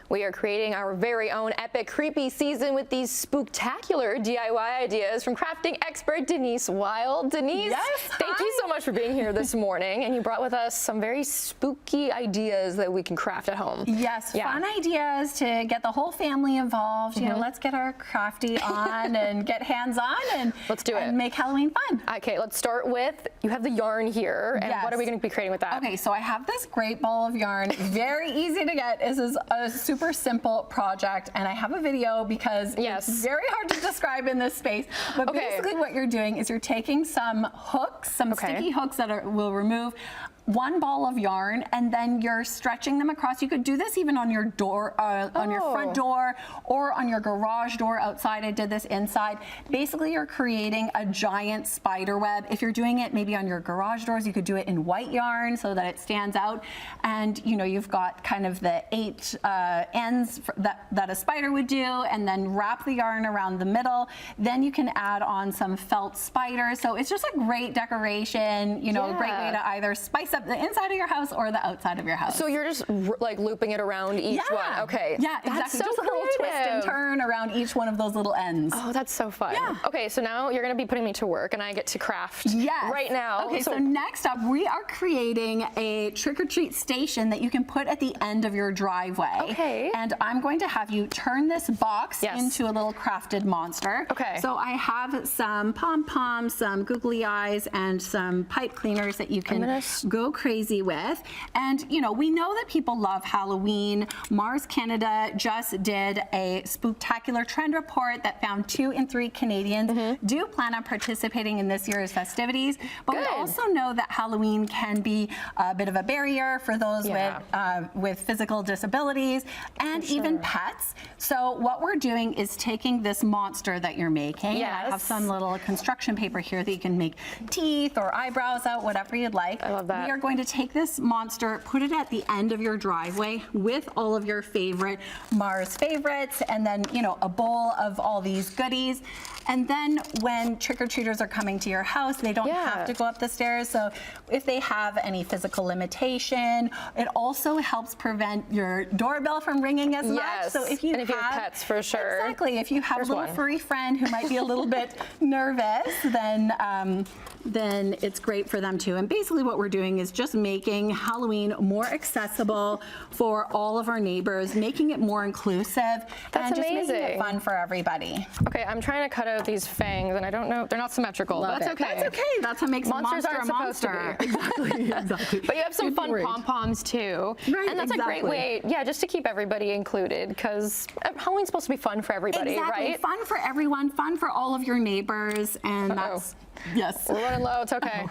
We are creating our very own epic creepy season with these spooktacular DIY ideas from crafting expert Denise Wild. Denise, thank you so much for being here this morning, and you brought with us some very spooky ideas that we can craft at home. Yes, fun ideas to get the whole family involved. You know, let's get our crafty on and get hands-on and let's do it. And make Halloween fun. Okay, let's start with, you have the yarn here, and what are we going to be creating with that? Okay, so I have this great ball of yarn, very easy to get. This is a super simple project, and I have a video because it's very hard to describe in this space. But basically what you're doing is you're taking some hooks, some sticky hooks that will remove one ball of yarn, and then you're stretching them across. You could do this even on your door, on your front door, or on your garage door outside. I did this inside. Basically, you're creating a giant spider web. If you're doing it maybe on your garage doors, you could do it in white yarn so that it stands out. And you know, you've got kind of the 8 ends that a spider would do, and then wrap the yarn around the middle. Then you can add on some felt spiders. So it's just a great decoration, you know, a great way to either spice up the inside of your house or the outside of your house. So you're just like looping it around each one. Okay. Yeah, exactly. That's so just a little twist and turn around each one of those little ends. Oh, that's so fun. Yeah. Okay, so now you're going to be putting me to work, and I get to craft right now. Okay, so next up, we are creating a trick-or-treat station that you can put at the end of your driveway. Okay. And I'm going to have you turn this box into a little crafted monster. Okay. So I have some pom-poms, some googly eyes, and some pipe cleaners that you can go crazy with. And you know, we know that people love Halloween. Mars Canada just did a Spooktacular trend report that found 2 in 3 Canadians do plan on participating in this year's festivities. But we also know that Halloween can be a bit of a barrier for those with physical disabilities and even pets. So what we're doing is taking this monster that you're making. I have some little construction paper here that you can make teeth or eyebrows out, whatever you'd like. I love that. We are going to take this monster, put it at the end of your driveway with all of your favorite Mars favorites, and then, you know, a bowl of all these goodies. And then when trick-or-treaters are coming to your house, they don't have to go up the stairs. So if they have any physical limitation, it also helps prevent your doorbell from ringing as much. So if you have pets, for sure. Exactly. If you have a little furry friend who might be a little bit nervous, then it's great for them too. And basically what we're doing is just making Halloween more accessible for all of our neighbors, making it more inclusive, and just making it fun for everybody. Okay, I'm trying to cut out these fangs, and I don't know, they're not symmetrical. That's okay. That's okay. That's what makes monsters a monster. Exactly. But you have some fun pom-poms too. Right, and that's a great way, just to keep everybody included, because Halloween's supposed to be fun for everybody, right? Fun for everyone, fun for all of your neighbors, and that's, we're running low, it's okay.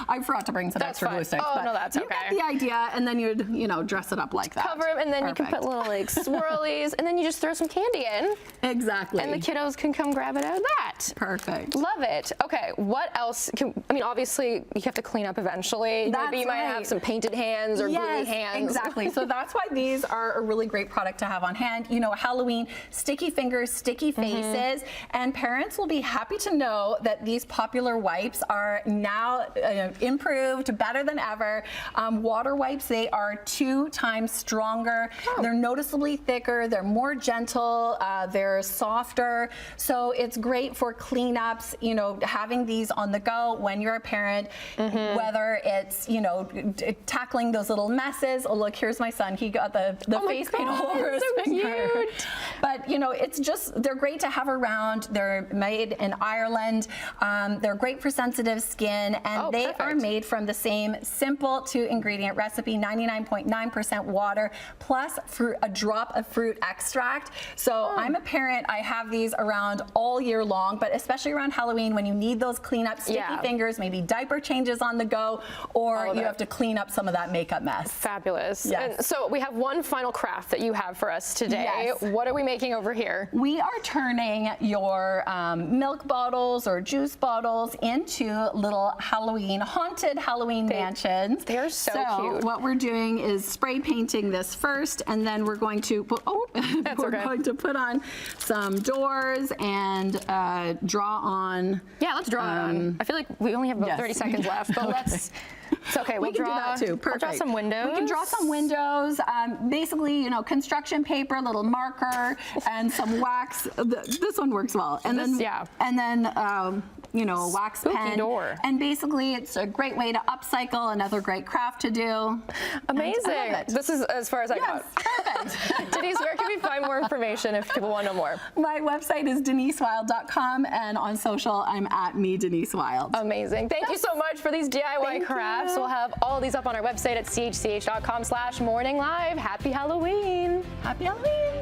I forgot to bring some extra glue sticks. Oh, no, that's okay. You get the idea, and then you'd, you know, dress it up like that. Cover them, and then you can put little like swirlies, and then you just throw some candy in. Exactly. And the kiddos can come grab it out of that. Perfect. Love it. Okay, what else I mean, obviously, you have to clean up eventually. Maybe you might have some painted hands or gluey hands. Exactly. So that's why these are a really great product to have on hand. You know, Halloween, sticky fingers, sticky faces, and parents will be happy to know that these popular wipes are now improved, better than ever. Water wipes, they are 2 times stronger. They're noticeably thicker, they're more gentle, they're softer. So it's great for cleanups, you know, having these on the go when you're a parent, whether it's, you know, tackling those little messes. Oh, look, here's my son. He got the face paint all over his finger. Cute. But, you know, it's just, they're great to have around. They're made in Ireland. They're great for sensitive skin, and they are made from the same simple 2-ingredient recipe, 99.9% water, plus a drop of fruit extract. So I'm a parent, I have these around all year long, but especially around Halloween when you need those cleanup sticky fingers, maybe diaper changes on the go, or you have to clean up some of that makeup mess. Fabulous. And so we have one final craft that you have for us today. What are we making over here? We are turning your milk bottles or juice bottles into little haunted Halloween mansions. They're so cute. What we're doing is spray painting this first, and then we're going to put, going to put on some doors and draw on. Yeah, let's draw on. I feel like we only have about 30 seconds left, but let's It's okay. We can do that too. Perfect. I'll draw some windows. We can draw some windows. Basically, construction paper, little marker, and some wax. This one works well. And then, a wax Spooky pen. door. And basically, it's a great way to upcycle. Another great craft to do. Amazing. This is as far as I got. Perfect. Denise, where can we find more information if people want to know more? My website is denisewild.com, and on social, I'm at @DeniseWild. Amazing. Thank you so much for these DIY crafts. We'll have all of these up on our website at chch.com/morninglive. Happy Halloween. Happy Halloween.